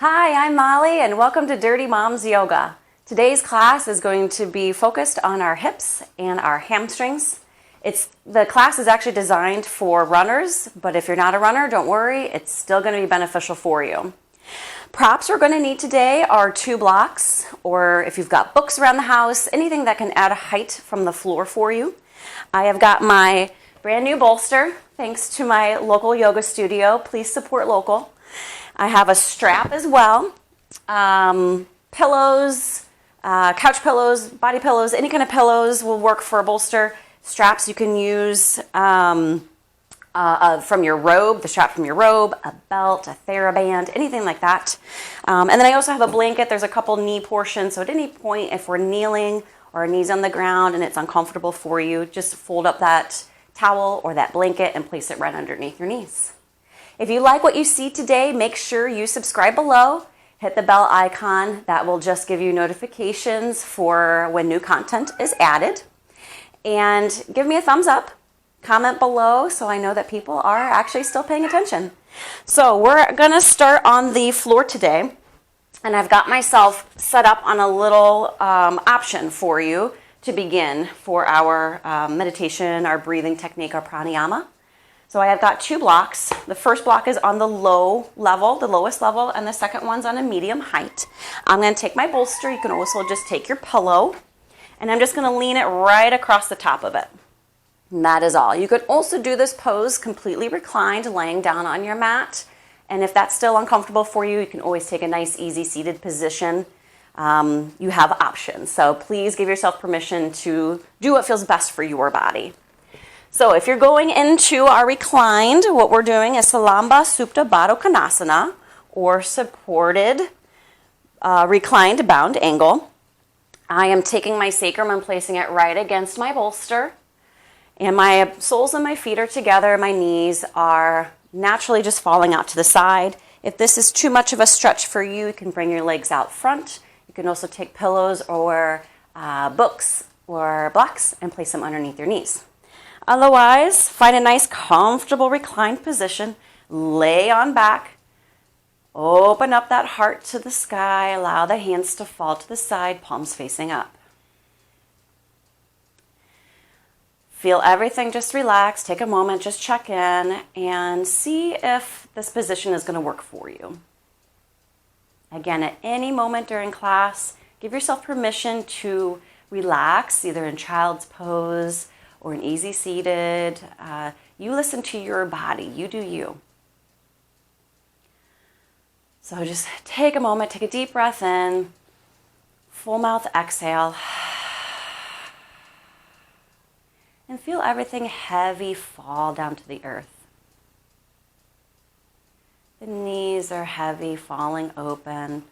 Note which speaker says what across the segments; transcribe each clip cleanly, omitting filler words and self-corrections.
Speaker 1: Hi, I'm Molly and welcome to Dirty Moms Yoga. Today's class is going to be focused on our hips and our hamstrings. The class is actually designed for runners, but if you're not a runner, don't worry, it's still going to be beneficial for you. Props we're going to need today are 2 blocks, or if you've got books around the house, anything that can add a height from the floor for you. I have got my brand new bolster, thanks to my local yoga studio. Please support local. I have a strap as well, pillows, couch pillows, body pillows, any kind of pillows will work for a bolster. Straps you can use from your robe, the strap from your robe, a belt, a TheraBand, anything like that. And then I also have a blanket. There's a couple knee portions, so at any point if we're kneeling or our knees on the ground and it's uncomfortable for you, just fold up that towel or that blanket and place it right underneath your knees. If you like what you see today, make sure you subscribe below. Hit the bell icon. That will just give you notifications for when new content is added. And give me a thumbs up. Comment below so I know that people are actually still paying attention. So we're going to start on the floor today. And I've got myself set up on a little option for you to begin for our meditation, our breathing technique, our pranayama. So I have got 2 blocks. The first block is on the low level, the lowest level, and the second one's on a medium height. I'm going to take my bolster. You can also just take your pillow, and I'm just going to lean it right across the top of it. And that is all. You could also do this pose completely reclined, laying down on your mat. And if that's still uncomfortable for you, you can always take a nice, easy seated position. You have options. So please give yourself permission to do what feels best for your body. So if you're going into our reclined, what we're doing is Salamba Supta Baddha Konasana, or supported reclined bound angle. I am taking my sacrum and placing it right against my bolster. And my soles of my feet are together. My knees are naturally just falling out to the side. If this is too much of a stretch for you, you can bring your legs out front. You can also take pillows or books or blocks and place them underneath your knees. Otherwise, find a nice, comfortable reclined position. Lay on back. Open up that heart to the sky. Allow the hands to fall to the side, palms facing up. Feel everything just relax. Take a moment, just check in, and see if this position is going to work for you. Again, at any moment during class, give yourself permission to relax, either in child's pose or an easy seated. You listen to your body. You do you. So just take a moment, take a deep breath in, full mouth exhale, and feel everything heavy fall down to the earth. The knees are heavy, falling open,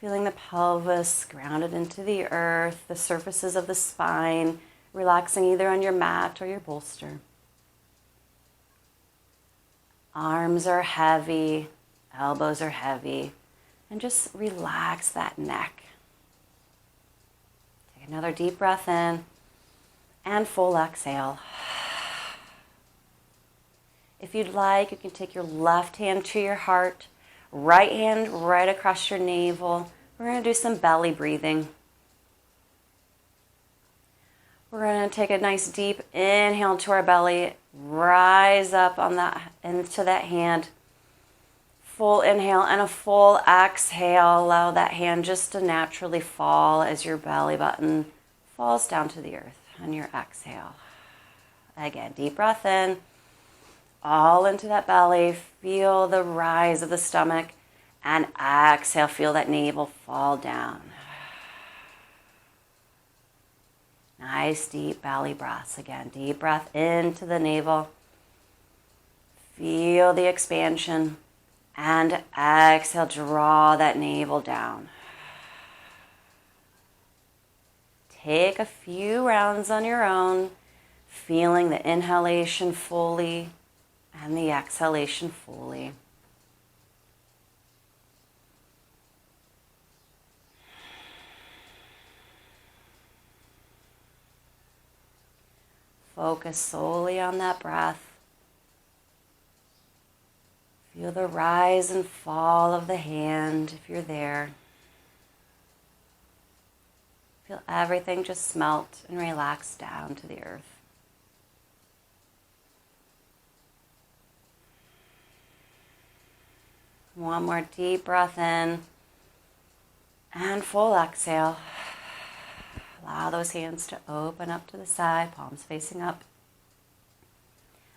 Speaker 1: feeling the pelvis grounded into the earth, the surfaces of the spine, relaxing either on your mat or your bolster. Arms are heavy, elbows are heavy, and just relax that neck. Take another deep breath in and full exhale. If you'd like, you can take your left hand to your heart, right hand right across your navel. We're going to do some belly breathing. We're going to take a nice deep inhale to our belly, rise up on that into that hand. Full inhale and a full exhale. Allow that hand just to naturally fall as your belly button falls down to the earth on your exhale. Again, deep breath in, all into that belly. Feel the rise of the stomach, and exhale. Feel that navel fall down. Nice deep belly breaths. Again, deep breath into the navel. Feel the expansion. And exhale, draw that navel down. Take a few rounds on your own, feeling the inhalation fully and the exhalation fully. Focus solely on that breath. Feel the rise and fall of the hand if you're there. Feel everything just smelt and relax down to the earth. One more deep breath in and full exhale. Allow those hands to open up to the side, palms facing up.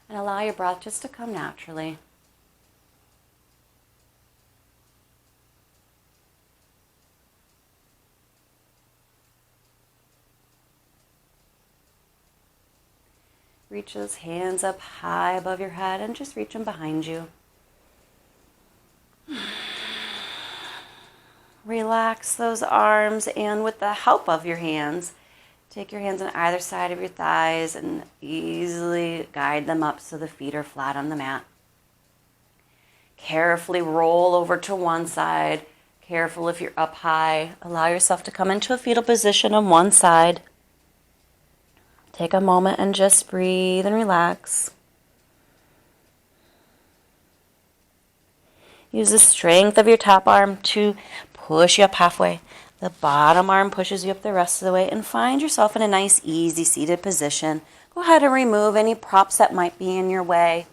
Speaker 1: And allow your breath just to come naturally. Reach those hands up high above your head and just reach them behind you. Relax those arms, and with the help of your hands, take your hands on either side of your thighs and easily guide them up so the feet are flat on the mat. Carefully roll over to one side. Careful if you're up high. Allow yourself to come into a fetal position on one side. Take a moment and just breathe and relax. Use the strength of your top arm to push you up halfway. The bottom arm pushes you up the rest of the way, and find yourself in a nice, easy seated position. Go ahead and remove any props that might be in your way.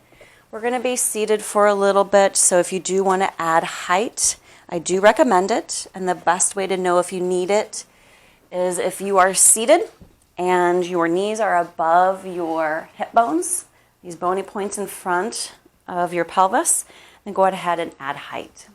Speaker 1: We're going to be seated for a little bit, so if you do want to add height, I do recommend it. And the best way to know if you need it is if you are seated and your knees are above your hip bones, these bony points in front of your pelvis, then go ahead and add height.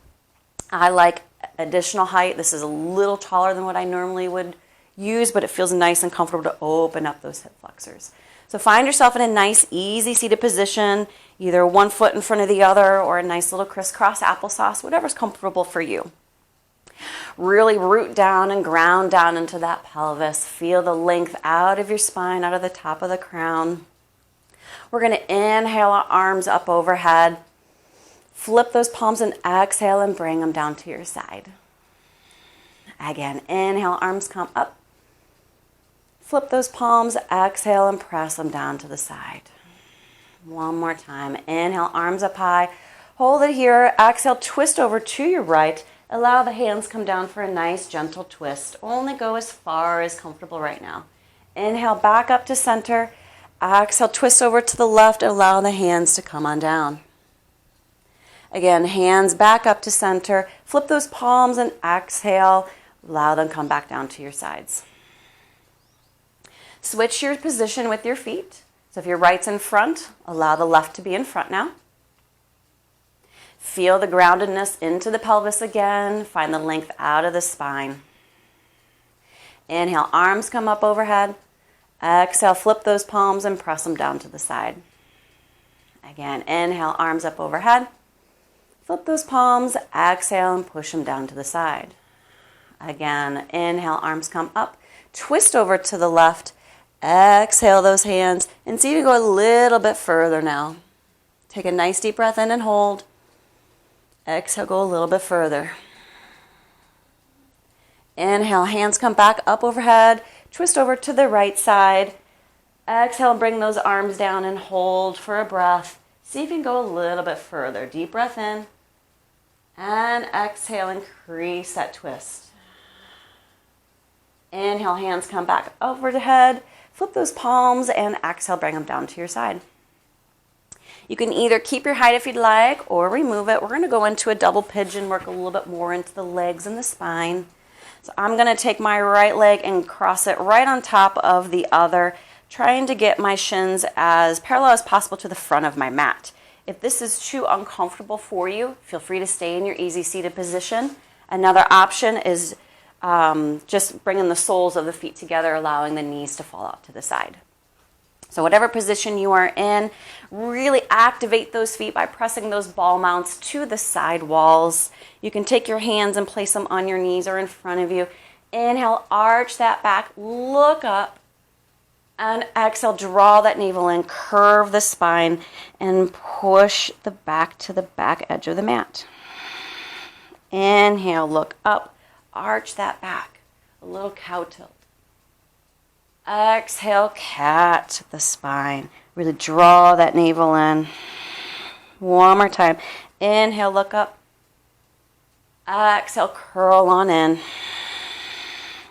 Speaker 1: I like additional height. This is a little taller than what I normally would use, but it feels nice and comfortable to open up those hip flexors. So find yourself in a nice, easy seated position, either one foot in front of the other or a nice little crisscross applesauce, whatever's comfortable for you. Really root down and ground down into that pelvis. Feel the length out of your spine, out of the top of the crown. We're going to inhale our arms up overhead. Flip those palms and exhale and bring them down to your side. Again, inhale, arms come up. Flip those palms, exhale, and press them down to the side. One more time. Inhale, arms up high. Hold it here. Exhale, twist over to your right. Allow the hands come down for a nice, gentle twist. Only go as far as comfortable right now. Inhale, back up to center. Exhale, twist over to the left and allow the hands to come on down. Again, hands back up to center. Flip those palms and exhale. Allow them come back down to your sides. Switch your position with your feet. So if your right's in front, allow the left to be in front now. Feel the groundedness into the pelvis again. Find the length out of the spine. Inhale, arms come up overhead. Exhale, flip those palms and press them down to the side. Again, inhale, arms up overhead. Flip those palms, exhale, and push them down to the side. Again, inhale, arms come up. Twist over to the left. Exhale those hands and see to go a little bit further now. Take a nice deep breath in and hold. Exhale, go a little bit further. Inhale, hands come back up overhead. Twist over to the right side. Exhale, bring those arms down and hold for a breath. See if you can go a little bit further. Deep breath in. And exhale, increase that twist. Inhale, hands come back overhead. Flip those palms and exhale, bring them down to your side. You can either keep your height if you'd like or remove it. We're going to go into a double pigeon, work a little bit more into the legs and the spine. So I'm going to take my right leg and cross it right on top of the other, trying to get my shins as parallel as possible to the front of my mat. If this is too uncomfortable for you, feel free to stay in your easy seated position. Another option is just bringing the soles of the feet together, allowing the knees to fall out to the side. So whatever position you are in, really activate those feet by pressing those ball mounts to the side walls. You can take your hands and place them on your knees or in front of you. Inhale, arch that back, look up, and exhale, draw that navel in, curve the spine, and push the back to the back edge of the mat. Inhale, look up, arch that back, a little cow tilt. Exhale, cat the spine. Really draw that navel in. One more time. Inhale, look up. Exhale, curl on in.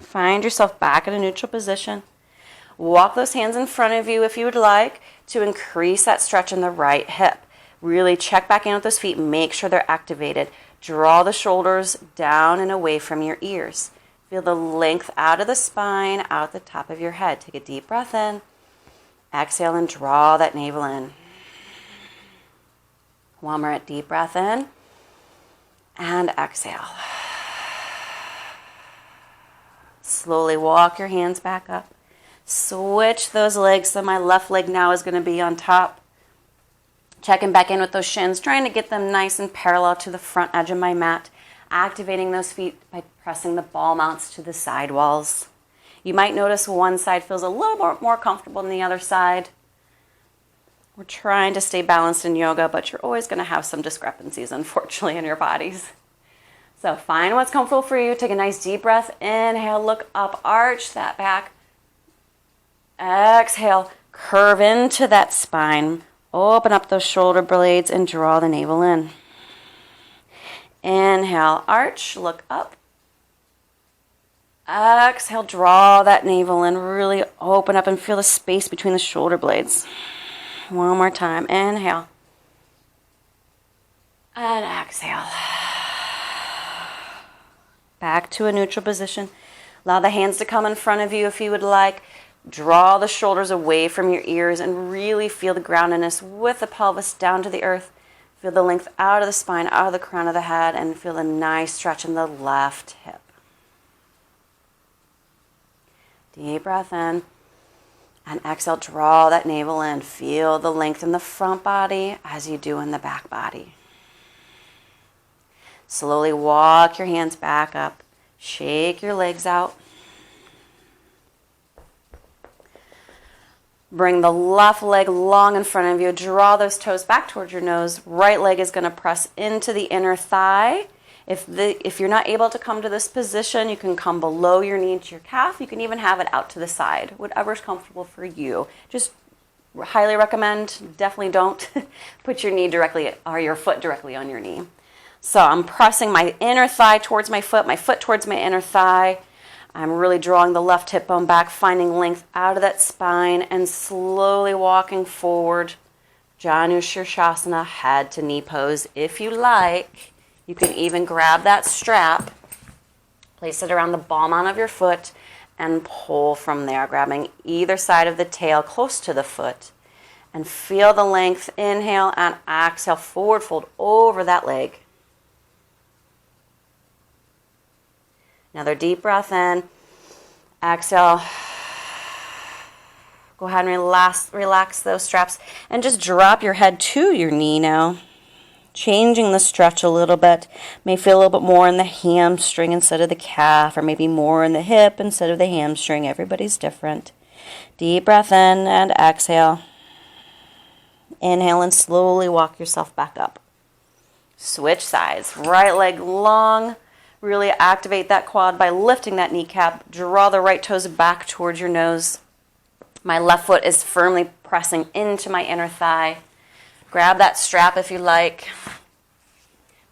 Speaker 1: Find yourself back in a neutral position. Walk those hands in front of you if you would like to increase that stretch in the right hip. Really check back in with those feet. Make sure they're activated. Draw the shoulders down and away from your ears. Feel the length out of the spine, out the top of your head. Take a deep breath in. Exhale and draw that navel in. One more deep breath in. And exhale. Slowly walk your hands back up. Switch those legs. So my left leg now is going to be on top. Checking back in with those shins, trying to get them nice and parallel to the front edge of my mat. Activating those feet by pressing the ball mounts to the side walls. You might notice one side feels a little more comfortable than the other side. We're trying to stay balanced in yoga, but you're always going to have some discrepancies, unfortunately, in your bodies. So find what's comfortable for you. Take a nice deep breath. Inhale, look up, arch that back. Exhale, curve into that spine. Open up those shoulder blades and draw the navel in. Inhale, arch, look up. Exhale, draw that navel in. Really open up and feel the space between the shoulder blades. One more time. Inhale. And exhale. Back to a neutral position. Allow the hands to come in front of you if you would like. Draw the shoulders away from your ears and really feel the groundedness with the pelvis down to the earth. Feel the length out of the spine, out of the crown of the head, and feel a nice stretch in the left hip. Deep breath in. And exhale, draw that navel in. Feel the length in the front body as you do in the back body. Slowly walk your hands back up. Shake your legs out. Bring the left leg long in front of you. Draw those toes back towards your nose. Right leg is going to press into the inner thigh. If you're not able to come to this position, you can come below your knee to your calf. You can even have it out to the side, whatever's comfortable for you. Just highly recommend, definitely don't put your knee directly or your foot directly on your knee. So I'm pressing my inner thigh towards my foot towards my inner thigh. I'm really drawing the left hip bone back, finding length out of that spine, and slowly walking forward. Janu Shavasana, head to knee pose. If you like, you can even grab that strap, place it around the ball mount of your foot, and pull from there, grabbing either side of the tail close to the foot. And feel the length. Inhale and exhale, forward fold over that leg. Another deep breath in. Exhale. Go ahead and relax those straps. And just drop your head to your knee now. Changing the stretch a little bit. May feel a little bit more in the hamstring instead of the calf. Or maybe more in the hip instead of the hamstring. Everybody's different. Deep breath in and exhale. Inhale and slowly walk yourself back up. Switch sides. Right leg long. Really activate that quad by lifting that kneecap. Draw the right toes back towards your nose. My left foot is firmly pressing into my inner thigh. Grab that strap if you like.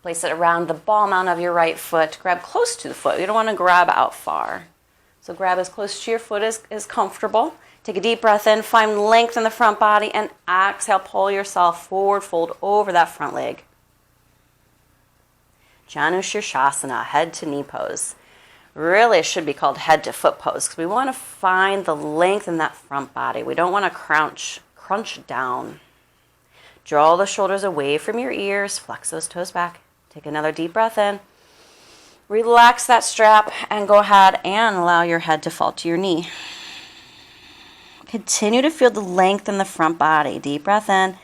Speaker 1: Place it around the ball mount of your right foot. Grab close to the foot. You don't want to grab out far. So grab as close to your foot as comfortable. Take a deep breath in. Find length in the front body. And exhale, pull yourself forward, fold over that front leg. Janu Shavasana, head to knee pose. Really, it should be called head to foot pose because we want to find the length in that front body. We don't want to crunch down. Draw the shoulders away from your ears. Flex those toes back. Take another deep breath in. Relax that strap and go ahead and allow your head to fall to your knee. Continue to feel the length in the front body. Deep breath in.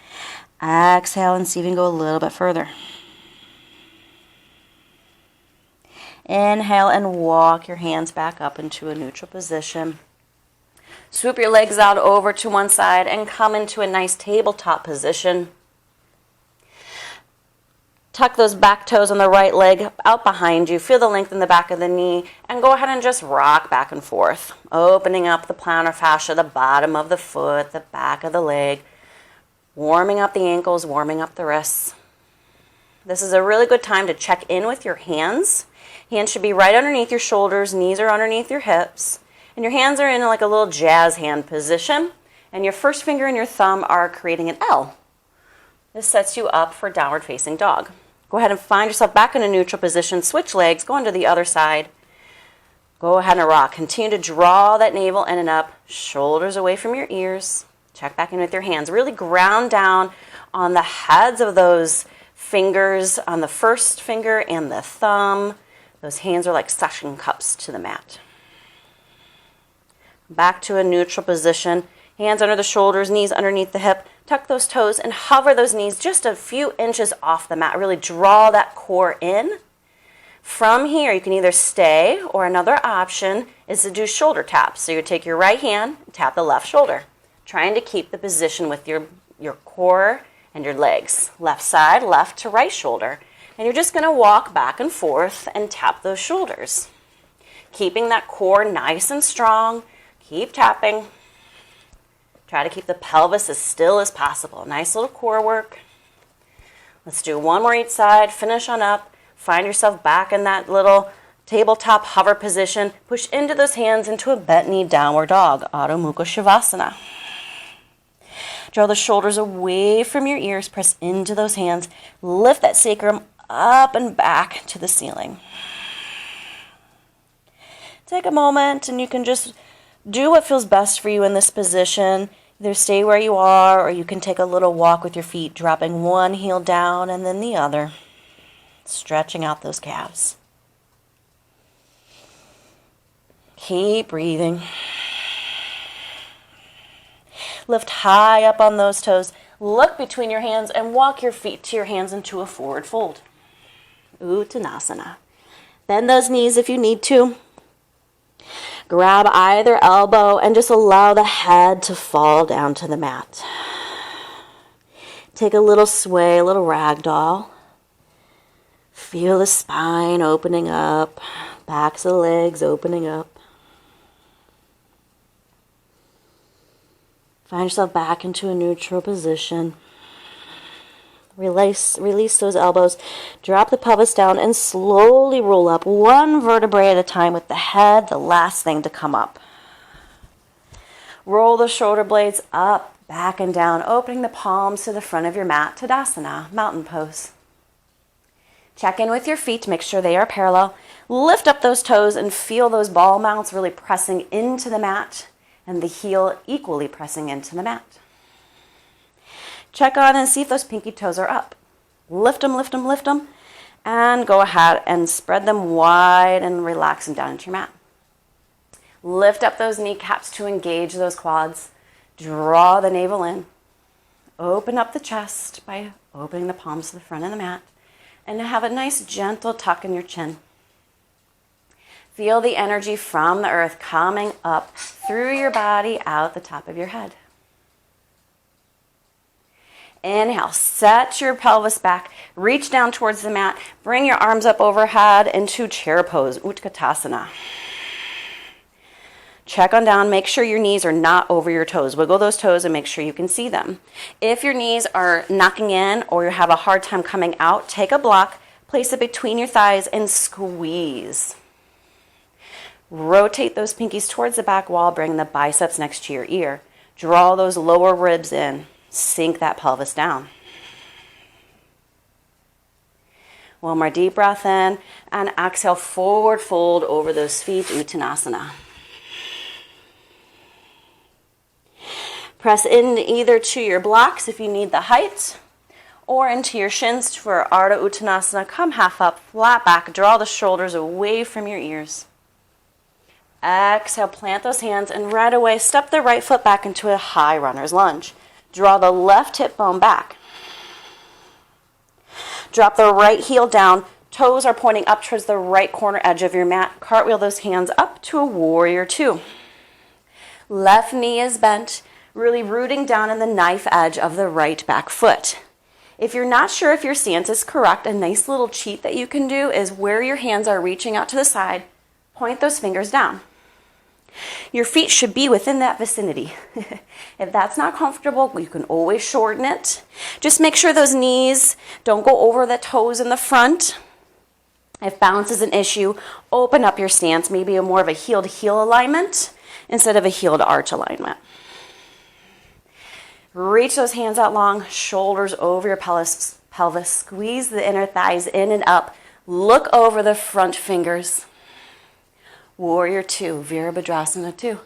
Speaker 1: Exhale and see if you can go a little bit further. Inhale and walk your hands back up into a neutral position. Swoop your legs out over to one side and come into a nice tabletop position. Tuck those back toes on the right leg out behind you. Feel the length in the back of the knee and go ahead and just rock back and forth. Opening up the plantar fascia, the bottom of the foot, the back of the leg. Warming up the ankles, warming up the wrists. This is a really good time to check in with your hands. Hands should be right underneath your shoulders, knees are underneath your hips, and your hands are in like a little jazz hand position, and your first finger and your thumb are creating an L. This sets you up for downward facing dog. Go ahead and find yourself back in a neutral position, switch legs, go on to the other side. Go ahead and rock. Continue to draw that navel in and up, shoulders away from your ears. Check back in with your hands. Really ground down on the heads of those fingers, on the first finger and the thumb. Those hands are like suction cups to the mat. Back to a neutral position. Hands under the shoulders, knees underneath the hip. Tuck those toes and hover those knees just a few inches off the mat. Really draw that core in. From here, you can either stay, or another option is to do shoulder taps. So you take your right hand and tap the left shoulder, trying to keep the position with your core and your legs. Left side, left to right shoulder. And you're just going to walk back and forth and tap those shoulders. Keeping that core nice and strong. Keep tapping. Try to keep the pelvis as still as possible. Nice little core work. Let's do one more each side. Finish on up. Find yourself back in that little tabletop hover position. Push into those hands into a bent knee downward dog. Adho Mukha Shavasana. Draw the shoulders away from your ears. Press into those hands. Lift that sacrum up and back to the ceiling. Take a moment and you can just do what feels best for you in this position. Either stay where you are, or you can take a little walk with your feet, dropping one heel down and then the other, stretching out those calves. Keep breathing. Lift high up on those toes. Look between your hands and walk your feet to your hands into a forward fold. Uttanasana. Bend those knees if you need to. Grab either elbow and just allow the head to fall down to the mat. Take a little sway, a little ragdoll. Feel the spine opening up, backs of the legs opening up. Find yourself back into a neutral position. Release those elbows. Drop the pelvis down and slowly roll up one vertebrae at a time with the head the last thing to come up. Roll the shoulder blades up, back and down, opening the palms to the front of your mat. Tadasana, mountain pose. Check in with your feet to make sure they are parallel. Lift up those toes and feel those ball mounts really pressing into the mat and the heel equally pressing into the mat. Check on and see if those pinky toes are up. Lift them, lift them, lift them. And go ahead and spread them wide and relax them down into your mat. Lift up those kneecaps to engage those quads. Draw the navel in. Open up the chest by opening the palms to the front of the mat. And have a nice gentle tuck in your chin. Feel the energy from the earth coming up through your body out the top of your head. Inhale, set your pelvis back, reach down towards the mat, bring your arms up overhead into chair pose, Utkatasana. Check on down, make sure your knees are not over your toes. Wiggle those toes and make sure you can see them. If your knees are knocking in or you have a hard time coming out, take a block, place it between your thighs and squeeze. Rotate those pinkies towards the back wall, bring the biceps next to your ear. Draw those lower ribs in. Sink that pelvis down. One more deep breath in and exhale, forward fold over those feet, Uttanasana. Press in either to your blocks if you need the height or into your shins for Ardha Uttanasana. Come half up, flat back, draw the shoulders away from your ears. Exhale, plant those hands and right away step the right foot back into a high runner's lunge. Draw the left hip bone back. Drop the right heel down. Toes are pointing up towards the right corner edge of your mat. Cartwheel those hands up to a warrior two. Left knee is bent, really rooting down in the knife edge of the right back foot. If you're not sure if your stance is correct, a nice little cheat that you can do is where your hands are reaching out to the side, point those fingers down. Your feet should be within that vicinity. If that's not comfortable, you can always shorten it. Just make sure those knees don't go over the toes in the front. If balance is an issue, open up your stance, maybe more of a heel to heel alignment instead of a heel to arch alignment. Reach those hands out long, shoulders over your pelvis, squeeze the inner thighs in and up. Look over the front fingers. Warrior 2, Virabhadrasana 2.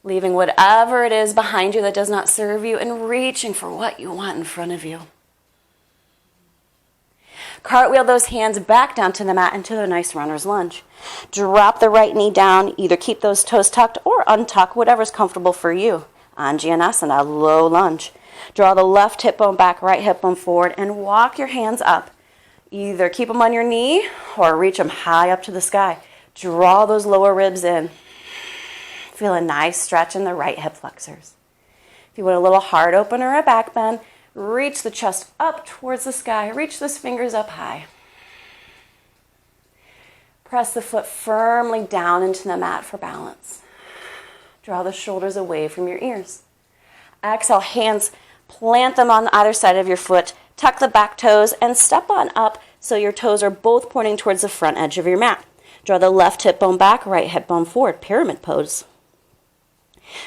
Speaker 1: Leaving whatever it is behind you that does not serve you and reaching for what you want in front of you. Cartwheel those hands back down to the mat into a nice runner's lunge. Drop the right knee down. Either keep those toes tucked or untuck, whatever's comfortable for you. Uttanasana, low lunge. Draw the left hip bone back, right hip bone forward, and walk your hands up. Either keep them on your knee or reach them high up to the sky. Draw those lower ribs in. Feel a nice stretch in the right hip flexors. If you want a little heart open or a back bend, reach the chest up towards the sky. Reach those fingers up high. Press the foot firmly down into the mat for balance. Draw the shoulders away from your ears. Exhale, hands, plant them on either side of your foot. Tuck the back toes and step on up so your toes are both pointing towards the front edge of your mat. Draw the left hip bone back, right hip bone forward, pyramid pose.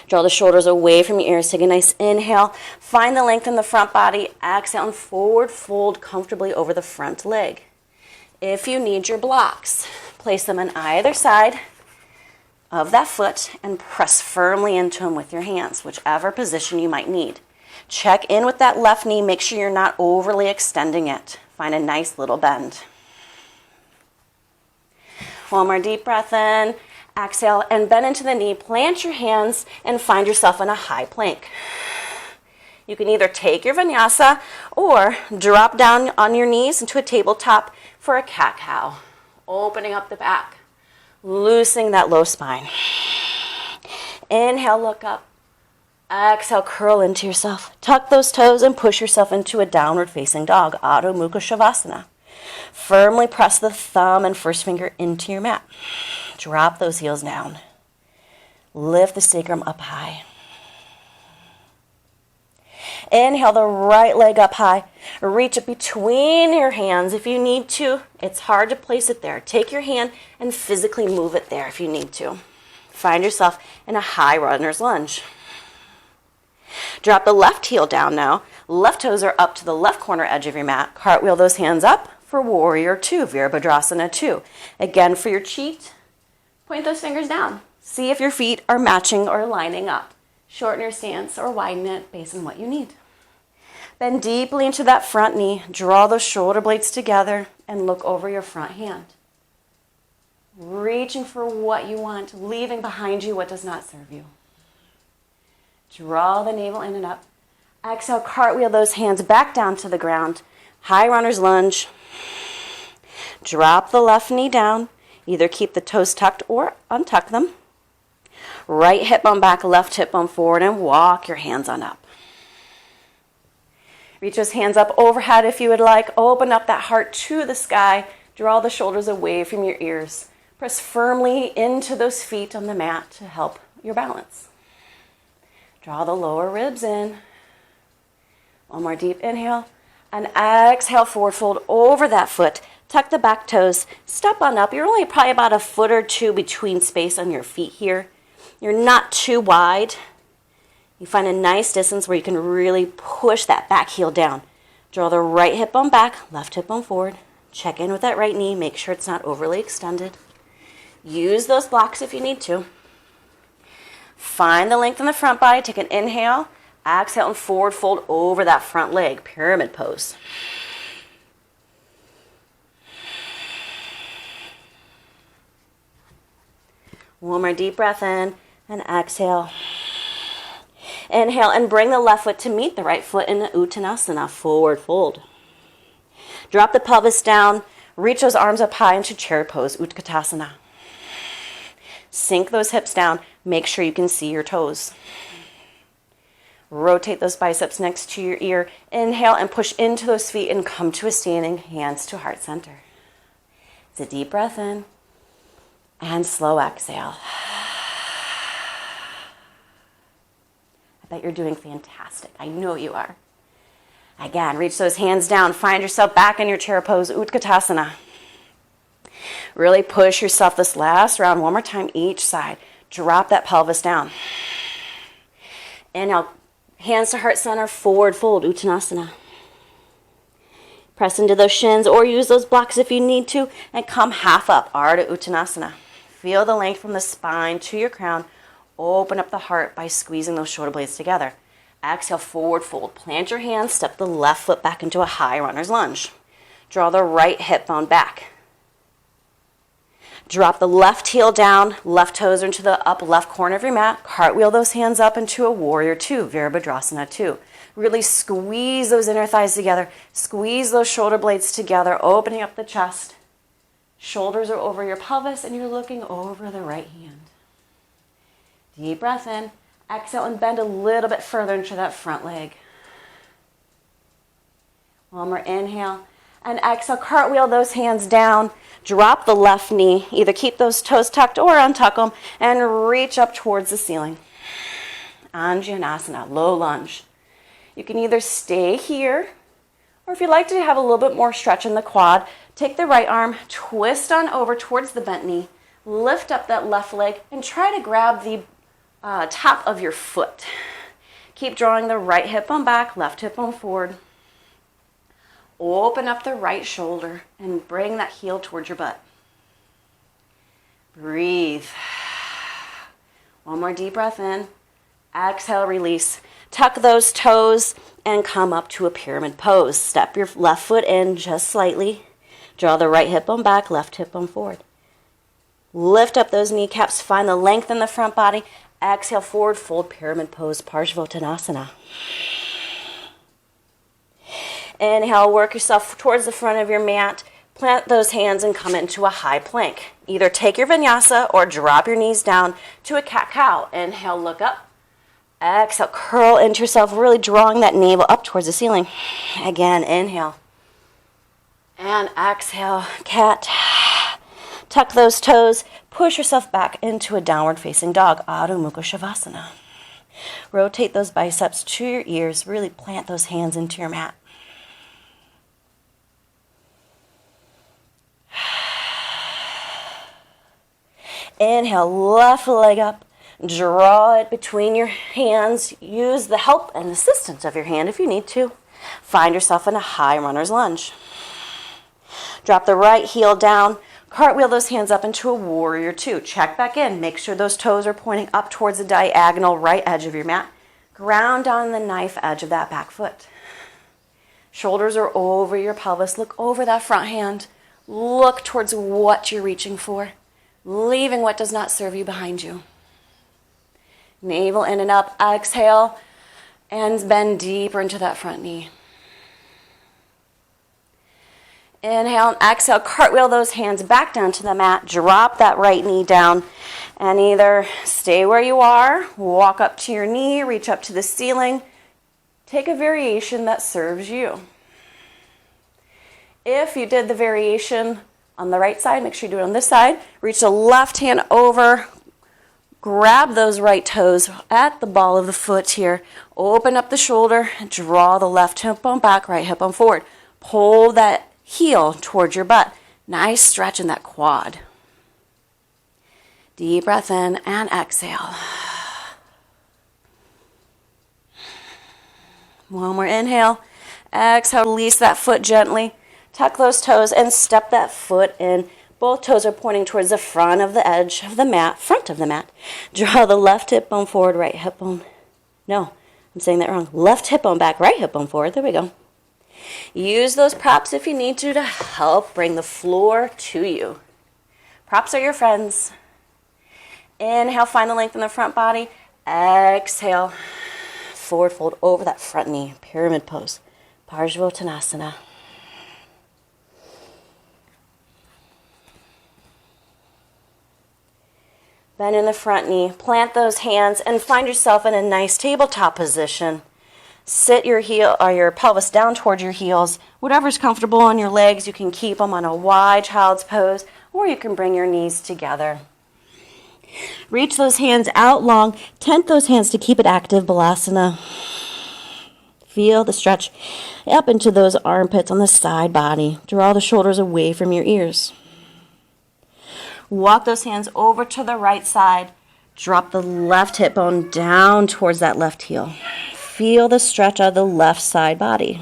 Speaker 1: Draw the shoulders away from your ears. Take a nice inhale. Find the length in the front body. Exhale and forward fold comfortably over the front leg. If you need your blocks, place them on either side of that foot and press firmly into them with your hands, whichever position you might need. Check in with that left knee. Make sure you're not overly extending it. Find a nice little bend. One more deep breath in. Exhale and bend into the knee. Plant your hands and find yourself in a high plank. You can either take your vinyasa or drop down on your knees into a tabletop for a cat-cow. Opening up the back. Loosening that low spine. Inhale, look up. Exhale, curl into yourself. Tuck those toes and push yourself into a downward facing dog, Adho Mukha Shavasana. Firmly press the thumb and first finger into your mat. Drop those heels down. Lift the sacrum up high. Inhale the right leg up high. Reach it between your hands if you need to. It's hard to place it there. Take your hand and physically move it there if you need to. Find yourself in a high runner's lunge. Drop the left heel down now. Left toes are up to the left corner edge of your mat. Cartwheel those hands up for Warrior 2, Virabhadrasana 2. Again, for your cheat, point those fingers down. See if your feet are matching or lining up. Shorten your stance or widen it based on what you need. Bend deeply into that front knee. Draw those shoulder blades together and look over your front hand. Reaching for what you want, leaving behind you what does not serve you. Draw the navel in and up. Exhale, cartwheel those hands back down to the ground. High runner's lunge. Drop the left knee down. Either keep the toes tucked or untuck them. Right hip bone back, left hip bone forward, and walk your hands on up. Reach those hands up overhead if you would like. Open up that heart to the sky. Draw the shoulders away from your ears. Press firmly into those feet on the mat to help your balance. Draw the lower ribs in. One more deep inhale. And exhale, forward fold over that foot. Tuck the back toes. Step on up. You're only probably about a foot or two between space on your feet here. You're not too wide. You find a nice distance where you can really push that back heel down. Draw the right hip bone back, left hip bone forward. Check in with that right knee. Make sure it's not overly extended. Use those blocks if you need to. Find the length in the front body. Take an inhale. Exhale and forward fold over that front leg. Pyramid pose. One more deep breath in and exhale. Inhale and bring the left foot to meet the right foot in the Uttanasana, forward fold. Drop the pelvis down. Reach those arms up high into chair pose, Utkatasana. Sink those hips down. Make sure you can see your toes. Rotate those biceps next to your ear. Inhale and push into those feet and come to a standing, hands to heart center. It's a deep breath in and slow exhale. that you're doing fantastic. I know you are. Again, reach those hands down. Find yourself back in your chair pose, Utkatasana. Really push yourself this last round. One more time each side. Drop that pelvis down. Inhale, hands to heart center, forward fold, Uttanasana. Press into those shins or use those blocks if you need to, and come half up, Ardha Uttanasana. Feel the length from the spine to your crown. Open up the heart by squeezing those shoulder blades together. Exhale, forward fold. Plant your hands, step the left foot back into a high runner's lunge. Draw the right hip bone back. Drop the left heel down, left toes into the up left corner of your mat. Cartwheel those hands up into a warrior two, Virabhadrasana 2. Really squeeze those inner thighs together. Squeeze those shoulder blades together, opening up the chest. Shoulders are over your pelvis and you're looking over the right hand. Deep breath in. Exhale and bend a little bit further into that front leg. One more inhale. And exhale, cartwheel those hands down. Drop the left knee. Either keep those toes tucked or untuck them. And reach up towards the ceiling. Anjaneyasana, low lunge. You can either stay here, or if you'd like to have a little bit more stretch in the quad, take the right arm, twist on over towards the bent knee, lift up that left leg, and try to grab the top of your foot. Keep drawing the right hip bone back, left hip bone forward. Open up the right shoulder and bring that heel towards your butt. Breathe. One more deep breath in. Exhale, release. Tuck those toes and come up to a pyramid pose. Step your left foot in just slightly. Draw the right hip bone back, left hip bone forward. Lift up those kneecaps. Find the length in the front body. Exhale, forward fold, pyramid pose, Uttanasana. Inhale, work yourself towards the front of your mat. Plant those hands and come into a high plank. Either take your vinyasa or drop your knees down to a cat-cow. Inhale, look up. Exhale, curl into yourself, really drawing that navel up towards the ceiling. Again, inhale. And exhale, cat. Tuck those toes. Push yourself back into a downward facing dog, Adho Mukha Shavasana. Rotate those biceps to your ears. Really plant those hands into your mat. Inhale, left leg up. Draw it between your hands. Use the help and assistance of your hand if you need to. Find yourself in a high runner's lunge. Drop the right heel down. Cartwheel those hands up into a warrior two. Check back in. Make sure those toes are pointing up towards the diagonal right edge of your mat. Ground on the knife edge of that back foot. Shoulders are over your pelvis. Look over that front hand. Look towards what you're reaching for, leaving what does not serve you behind you. Navel in and up. Exhale and bend deeper into that front knee. Inhale and exhale. Cartwheel those hands back down to the mat. Drop that right knee down and either stay where you are, walk up to your knee, reach up to the ceiling. Take a variation that serves you. If you did the variation on the right side, make sure you do it on this side. Reach the left hand over. Grab those right toes at the ball of the foot here. Open up the shoulder. Draw the left hip bone back, right hip bone forward. Pull that heel towards your butt. Nice stretch in that quad. Deep breath in and exhale. One more inhale. Exhale, release that foot gently. Tuck those toes and step that foot in. Both toes are pointing towards the front of the edge of the mat, front of the mat. Draw the left hip bone forward, right hip bone. No, I'm saying that wrong. Left hip bone back, right hip bone forward. There we go. Use those props if you need to help bring the floor to you. Props are your friends. Inhale, find the length in the front body. Exhale, forward fold over that front knee. Pyramid pose, Uttanasana. Bend in the front knee, plant those hands, and find yourself in a nice tabletop position. Sit your heel or your pelvis down towards your heels. Whatever's comfortable on your legs, you can keep them on a wide child's pose, or you can bring your knees together. Reach those hands out long. Tent those hands to keep it active, Balasana. Feel the stretch up into those armpits on the side body. Draw the shoulders away from your ears. Walk those hands over to the right side. Drop the left hip bone down towards that left heel. Feel the stretch out of the left side body.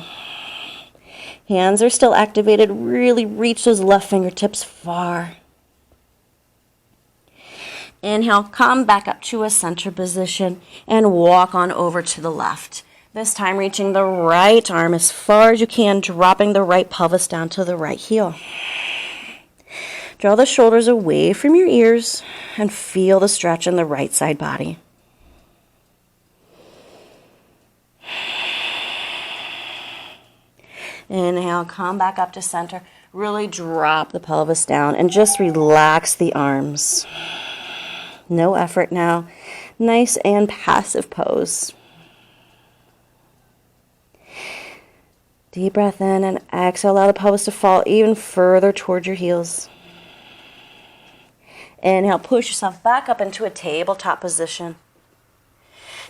Speaker 1: Hands are still activated. Really reach those left fingertips far. Inhale, come back up to a center position and walk on over to the left. This time reaching the right arm as far as you can, dropping the right pelvis down to the right heel. Draw the shoulders away from your ears and feel the stretch in the right side body. Inhale, come back up to center. Really drop the pelvis down and just relax the arms. No effort now. Nice and passive pose. Deep breath in and exhale. Allow the pelvis to fall even further towards your heels. Inhale, push yourself back up into a tabletop position.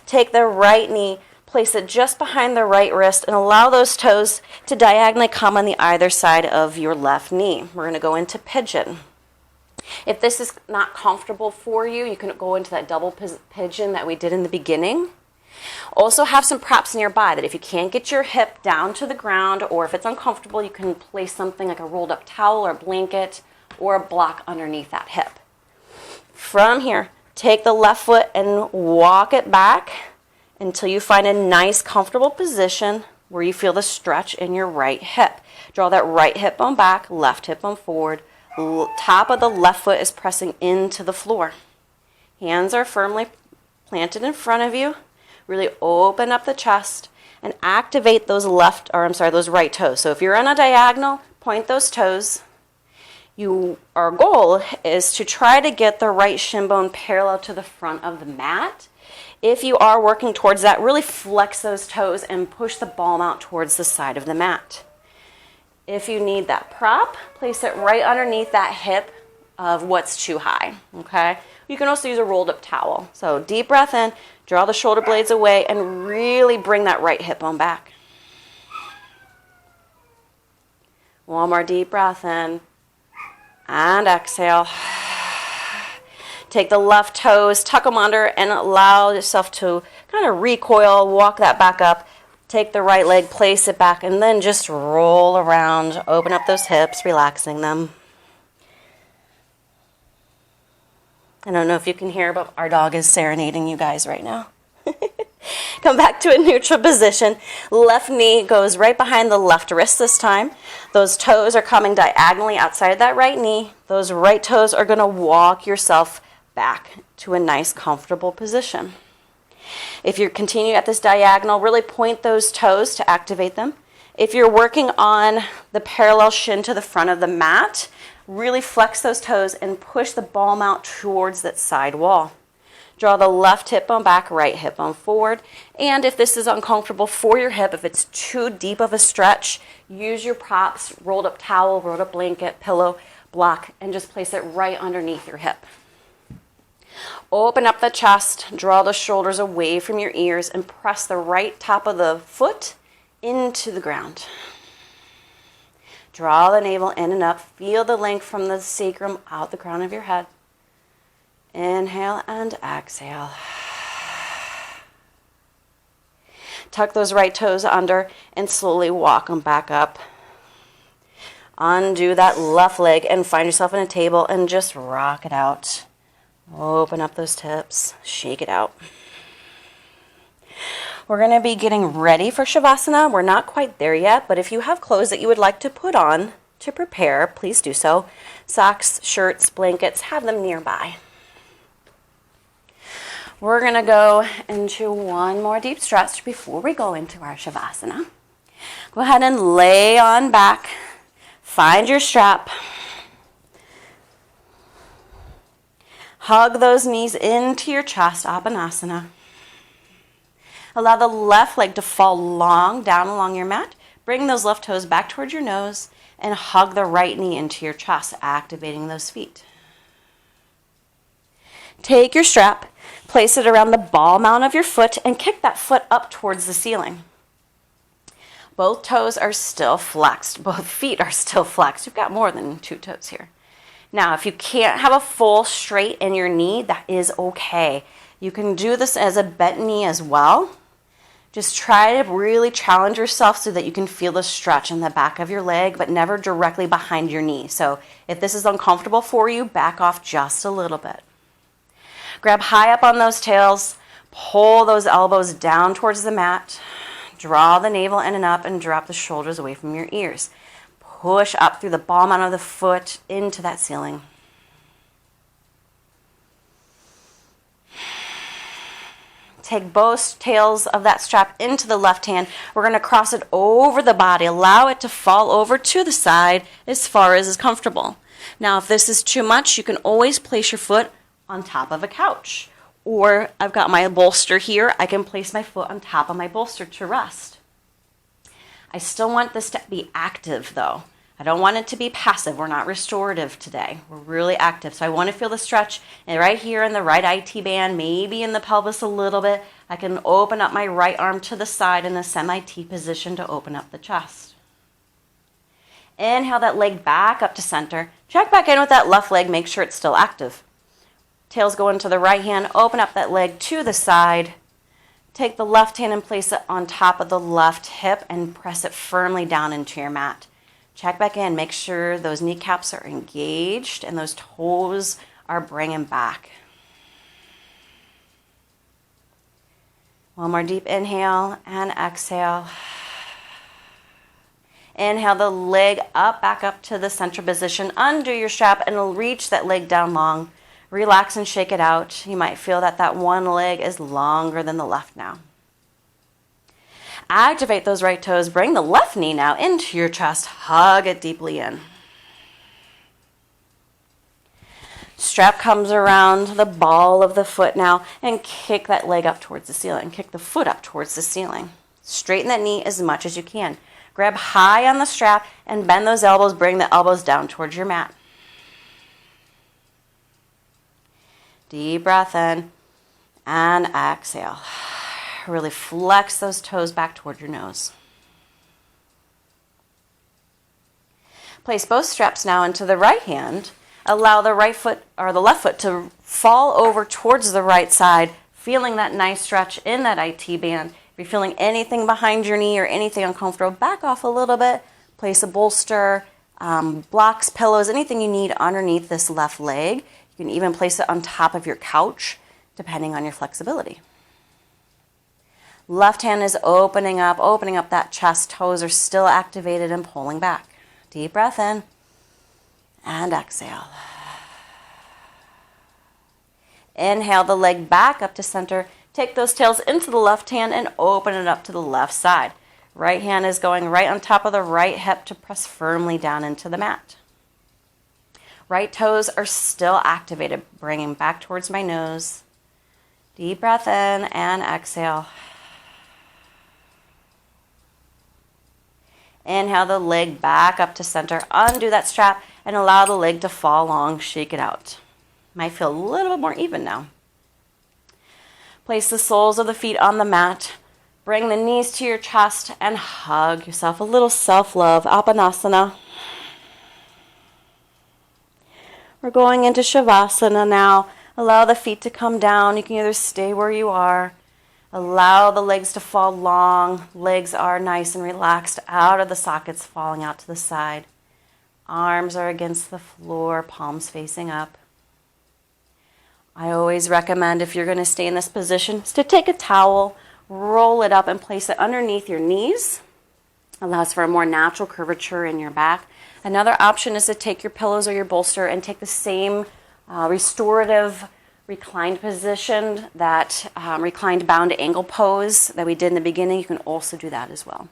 Speaker 1: Take the right knee, place it just behind the right wrist, and allow those toes to diagonally come on the either side of your left knee. We're going to go into Pigeon. If this is not comfortable for you, you can go into that double pigeon that we did in the beginning. Also have some props nearby that if you can't get your hip down to the ground, or if it's uncomfortable, you can place something like a rolled up towel or blanket or a block underneath that hip. From here, take the left foot and walk it back until you find a nice comfortable position where you feel the stretch in your right hip. Draw that right hip bone back, left hip bone forward. Top of the left foot is pressing into the floor. Hands are firmly planted in front of you. Really open up the chest and activate those those right toes. So if you're on a diagonal, point those toes. Our goal is to try to get the right shin bone parallel to the front of the mat. If you are working towards that, really flex those toes and push the ball out towards the side of the mat. If you need that prop, place it right underneath that hip of what's too high, okay? You can also use a rolled up towel. So deep breath in, draw the shoulder blades away, and really bring that right hip bone back. One more deep breath in, and exhale. Take the left toes, tuck them under, and allow yourself to kind of recoil, walk that back up. Take the right leg, place it back, and then just roll around. Open up those hips, relaxing them. I don't know if you can hear, but our dog is serenading you guys right now. Come back to a neutral position. Left knee goes right behind the left wrist this time. Those toes are coming diagonally outside of that right knee. Those right toes are going to walk yourself back to a nice, comfortable position. If you continue at this diagonal, really point those toes to activate them. If you're working on the parallel shin to the front of the mat, really flex those toes and push the ball mount towards that side wall. Draw the left hip bone back, right hip bone forward. And if this is uncomfortable for your hip, if it's too deep of a stretch, use your props, rolled up towel, rolled up blanket, pillow, block, and just place it right underneath your hip. Open up the chest, draw the shoulders away from your ears, and press the right top of the foot into the ground. Draw the navel in and up. Feel the length from the sacrum out the crown of your head. Inhale and exhale. Tuck those right toes under and slowly walk them back up. Undo that left leg and find yourself in a table and just rock it out. Open up those hips, shake it out. We're going to be getting ready for Shavasana. We're not quite there yet, but if you have clothes that you would like to put on to prepare, please do so. Socks, shirts, blankets, have them nearby. We're going to go into one more deep stretch before we go into our Shavasana. Go ahead and lay on back. Find your strap. Hug those knees into your chest, Uttanasana. Allow the left leg to fall long down along your mat. Bring those left toes back towards your nose and hug the right knee into your chest, activating those feet. Take your strap, place it around the ball mount of your foot, and kick that foot up towards the ceiling. Both toes are still flexed. Both feet are still flexed. You've got more than 2 toes here. Now, if you can't have a full straight in your knee, that is okay. You can do this as a bent knee as well. Just try to really challenge yourself so that you can feel the stretch in the back of your leg, but never directly behind your knee. So if this is uncomfortable for you, back off just a little bit. Grab high up on those tails, pull those elbows down towards the mat, draw the navel in and up, and drop the shoulders away from your ears. Push up through the ball mount of the foot into that ceiling. Take both tails of that strap into the left hand. We're going to cross it over the body. Allow it to fall over to the side as far as is comfortable. Now, if this is too much, you can always place your foot on top of a couch. Or I've got my bolster here. I can place my foot on top of my bolster to rest. I still want this to be active, though. I don't want it to be passive. We're not restorative today. We're really active. So I want to feel the stretch right here in the right IT band, maybe in the pelvis a little bit. I can open up my right arm to the side in the semi-T position to open up the chest. Inhale that leg back up to center. Check back in with that left leg. Make sure it's still active. Tails go into the right hand. Open up that leg to the side. Take the left hand and place it on top of the left hip and press it firmly down into your mat. Check back in. Make sure those kneecaps are engaged and those toes are bringing back. One more deep inhale and exhale. Inhale the leg up, back up to the center position. Undo your strap and reach that leg down long. Relax and shake it out. You might feel that that one leg is longer than the left now. Activate those right toes. Bring the left knee now into your chest. Hug it deeply in. Strap comes around the ball of the foot now and kick that leg up towards the ceiling. Kick the foot up towards the ceiling. Straighten that knee as much as you can. Grab high on the strap and bend those elbows. Bring the elbows down towards your mat. Deep breath in and exhale. Really flex those toes back toward your nose. Place both straps now into the right hand. Allow the right foot or the left foot to fall over towards the right side, feeling that nice stretch in that IT band. If you're feeling anything behind your knee or anything uncomfortable, back off a little bit. Place a bolster, blocks, pillows, anything you need underneath this left leg. You can even place it on top of your couch, depending on your flexibility. Left hand is opening up that chest. Toes are still activated and pulling back. Deep breath in and exhale. Inhale the leg back up to center. Take those tails into the left hand and open it up to the left side. Right hand is going right on top of the right hip to press firmly down into the mat. Right toes are still activated, bringing back towards my nose. Deep breath in and exhale. Inhale the leg back up to center. Undo that strap and allow the leg to fall long. Shake it out. Might feel a little bit more even now. Place the soles of the feet on the mat. Bring the knees to your chest and hug yourself. A little self-love. Uttanasana. We're going into Shavasana now. Allow the feet to come down. You can either stay where you are. Allow the legs to fall long. Legs are nice and relaxed out of the sockets, falling out to the side. Arms are against the floor, palms facing up. I always recommend, if you're going to stay in this position, is to take a towel, roll it up, and place it underneath your knees. Allows for a more natural curvature in your back. Another option is to take your pillows or your bolster and take the same restorative reclined position, that reclined bound angle pose that we did in the beginning. You can also do that as well.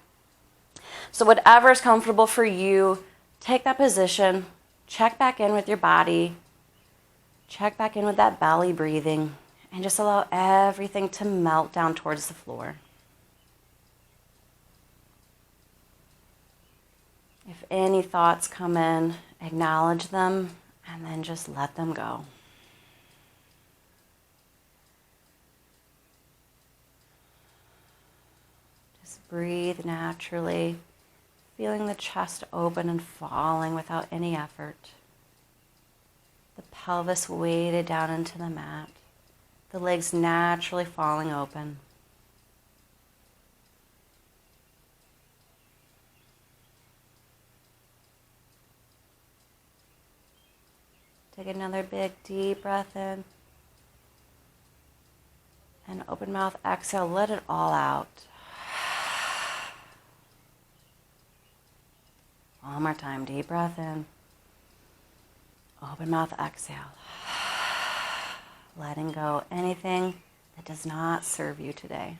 Speaker 1: So whatever is comfortable for you, take that position, check back in with your body, check back in with that belly breathing, and just allow everything to melt down towards the floor. If any thoughts come in, acknowledge them and then just let them go. breathe naturally, feeling the chest open and falling without any effort. The pelvis weighted down into the mat, the legs naturally falling open. Take another big deep breath in. And open mouth, exhale, let it all out. One more time, deep breath in. Open mouth, exhale. Letting go anything that does not serve you today.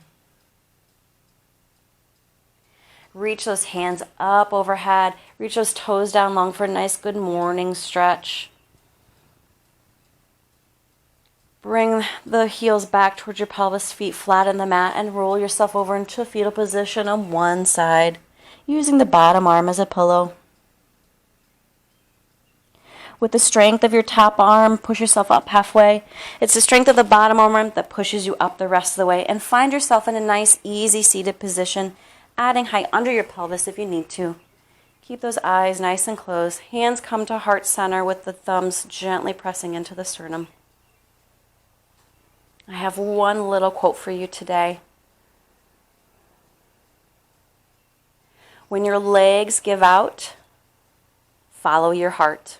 Speaker 1: Reach those hands up overhead. Reach those toes down long for a nice good morning stretch. Bring the heels back towards your pelvis, feet flat in the mat, and roll yourself over into a fetal position on one side, using the bottom arm as a pillow. With the strength of your top arm, push yourself up halfway. It's the strength of the bottom arm that pushes you up the rest of the way. And find yourself in a nice, easy seated position, adding height under your pelvis if you need to. Keep those eyes nice and closed. Hands come to heart center with the thumbs gently pressing into the sternum. I have one little quote for you today. When your legs give out, follow your heart.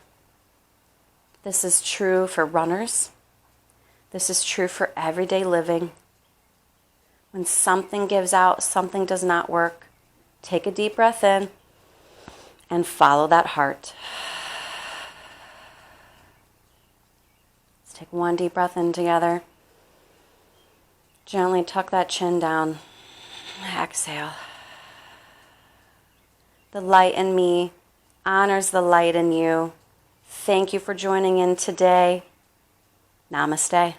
Speaker 1: This is true for runners. This is true for everyday living. When something gives out, something does not work, take a deep breath in and follow that heart. Let's take one deep breath in together. Gently tuck that chin down. Exhale. The light in me honors the light in you. Thank you for joining in today. Namaste.